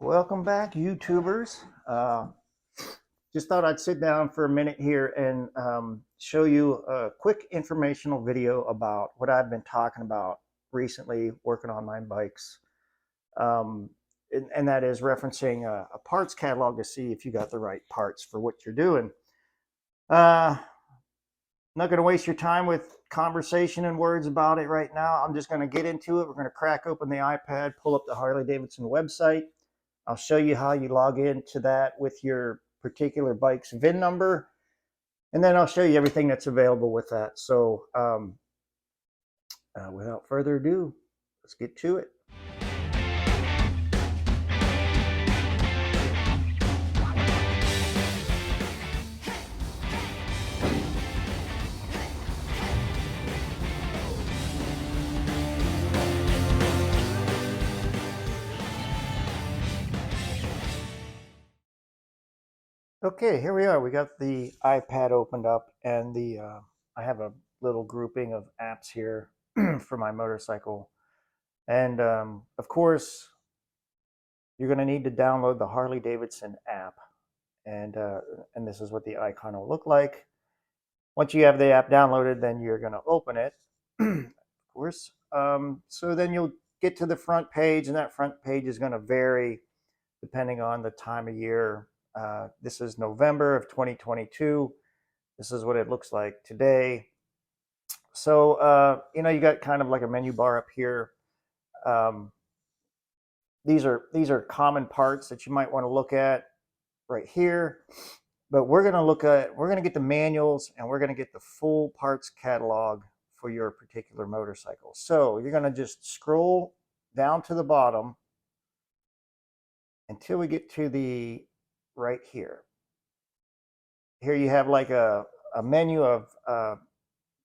Welcome back, YouTubers. Just thought I'd sit down for a minute here and show you a quick informational video about what I've been talking about recently working on my bikes. Um, and that is referencing a parts catalog to see if you got the right parts for what you're doing. I'm not going to waste your time with conversation and words about it right now. I'm just going to get into it. We're going to crack open the iPad, pull up the Harley-Davidson website. I'll show you how you log into that with your particular bike's VIN number, and then I'll show you everything that's available with that. So without further ado, let's get to it. Okay, here we are. We got the iPad opened up, and I have a little grouping of apps here for my motorcycle. And of course, you're going to need to download the Harley-Davidson app, and this is what the icon will look like. Once you have the app downloaded, then you're going to open it, of course. So then you'll get to the front page, and that front page is going to vary depending on the time of year. This is November of 2022. This is what it looks like today. So, you got kind of like a menu bar up here. These are common parts that you might want to look at right here. But we're going to get the manuals, and we're going to get the full parts catalog for your particular motorcycle. So you're going to just scroll down to the bottom until we get to the right here. Here you have like a menu of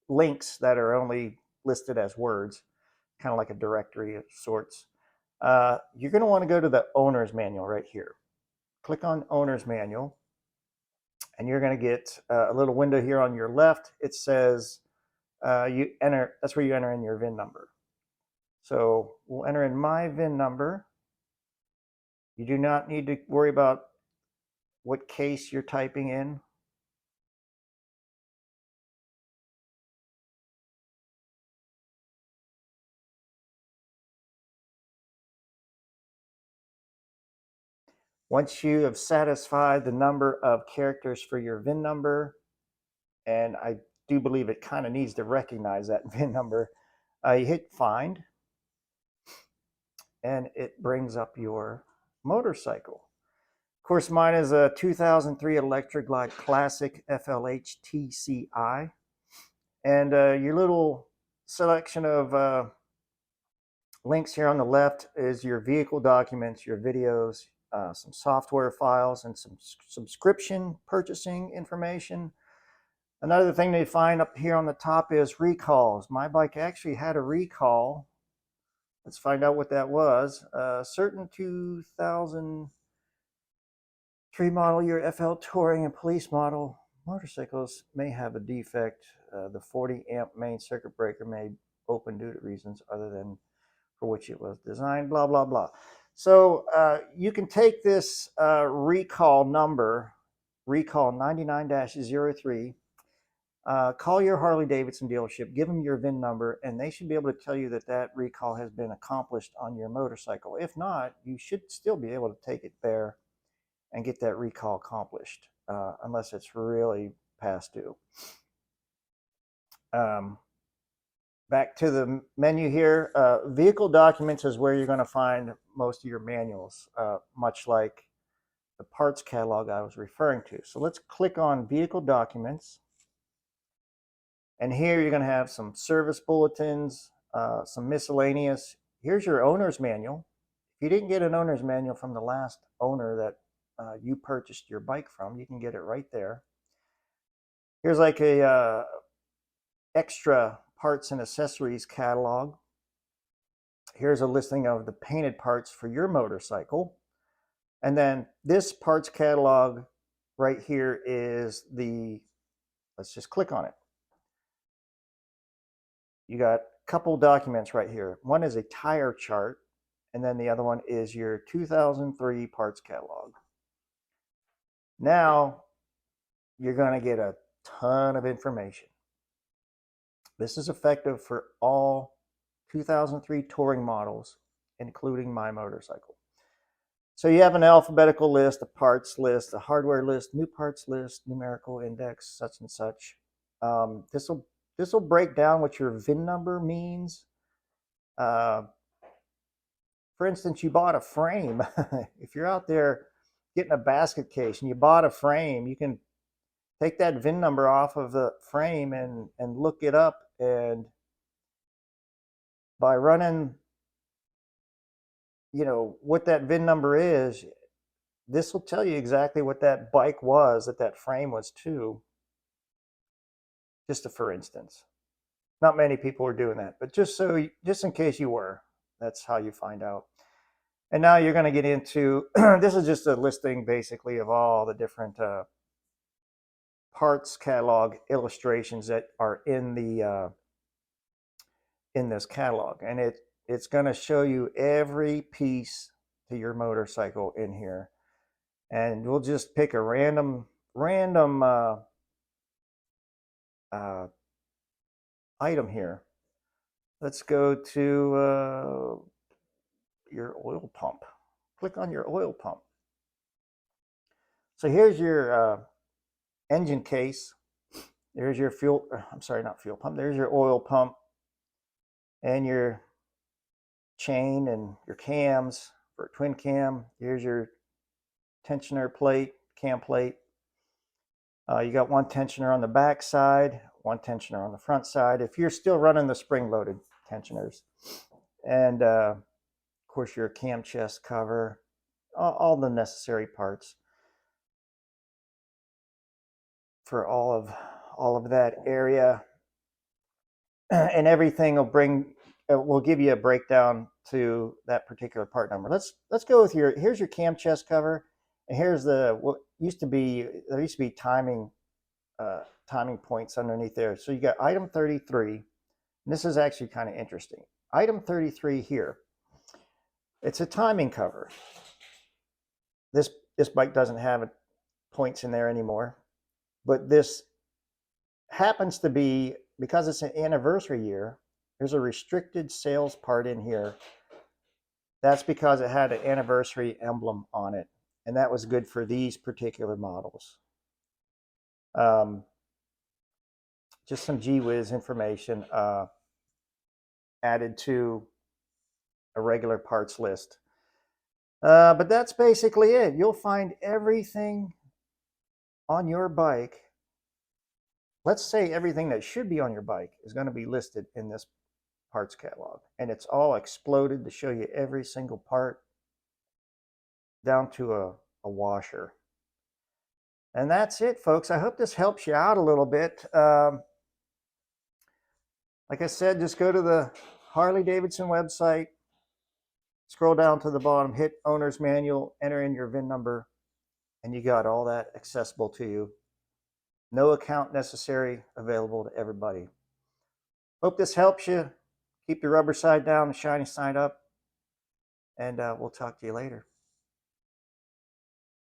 links that are only listed as words, kind of like a directory of sorts. You're going to want to go to the owner's manual right here. Click on owner's manual, and you're going to get a little window here on your left. It says that's where you enter in your VIN number. So we'll enter in my VIN number. You do not need to worry about what case you're typing in. Once you have satisfied the number of characters for your VIN number, and I do believe it kind of needs to recognize that VIN number, you hit find, and it brings up your motorcycle. Of course, mine is a 2003 Electric Glide Classic FLH TCI, and your little selection of links here on the left is your vehicle documents, your videos, some software files, and some subscription purchasing information. Another thing they find up here on the top is recalls. My bike actually had a recall. Let's find out what that was. Certain 2003 model year FL Touring and Police model motorcycles may have a defect. The 40 amp main circuit breaker may open due to reasons other than for which it was designed, blah, blah, blah. So you can take this recall number, recall 99-03, call your Harley-Davidson dealership, give them your VIN number, and they should be able to tell you that that recall has been accomplished on your motorcycle. If not, you should still be able to take it there and get that recall accomplished, unless it's really past due. Back to the menu here. Vehicle documents is where you're going to find most of your manuals, much like the parts catalog I was referring to. So let's click on vehicle documents. And here you're going to have some service bulletins, some miscellaneous. Here's your owner's manual. If you didn't get an owner's manual from the last owner that you purchased your bike from, you can get it right there. Here's like a extra parts and accessories catalog. Here's a listing of the painted parts for your motorcycle. And then this parts catalog right here is let's just click on it. You got a couple documents right here. One is a tire chart, and then the other one is your 2003 parts catalog. Now you're going to get a ton of information. This is effective for all 2003 touring models, including my motorcycle. So you have an alphabetical list, a parts list, a hardware list, new parts list, numerical index, such and such. This will break down what your VIN number means. For instance, you bought a frame. If you're out there getting a basket case and you bought a frame, you can take that VIN number off of the frame and look it up. And by running, what that VIN number is, this will tell you exactly what that bike was that frame was to. Just for instance. Not many people are doing that, but just in case you were, that's how you find out. And now you're going to get into, this is just a listing basically of all the different parts catalog illustrations that are in this catalog. And it's going to show you every piece to your motorcycle in here. And we'll just pick a random item here. Let's go to your oil pump. Click on your oil pump. So here's your engine case. There's your fuel, I'm sorry, not fuel pump. There's your oil pump and your chain and your cams for a twin cam. Here's your tensioner plate, cam plate. You got one tensioner on the back side, one tensioner on the front side, if you're still running the spring-loaded tensioners. And of course your cam chest cover, all the necessary parts for all of that area. And everything will give you a breakdown to that particular part number. Let's go with here's your cam chest cover, and here's there used to be timing points underneath there. So you got item 33, and this is actually kind of interesting. Item 33 here, it's a timing cover. This bike doesn't have points in there anymore, but this happens to be, because it's an anniversary year, there's a restricted sales part in here. That's because it had an anniversary emblem on it, and that was good for these particular models. Just some gee whiz information added to a regular parts list. But that's basically it. You'll find everything on your bike. Let's say everything that should be on your bike is going to be listed in this parts catalog, and it's all exploded to show you every single part down to a washer. And that's it, folks. I hope this helps you out a little bit. Like I said, just go to the Harley-Davidson website, scroll down to the bottom, hit owner's manual, enter in your VIN number, and you got all that accessible to you. No account necessary, available to everybody. Hope this helps you. Keep the rubber side down, the shiny side up, and we'll talk to you later.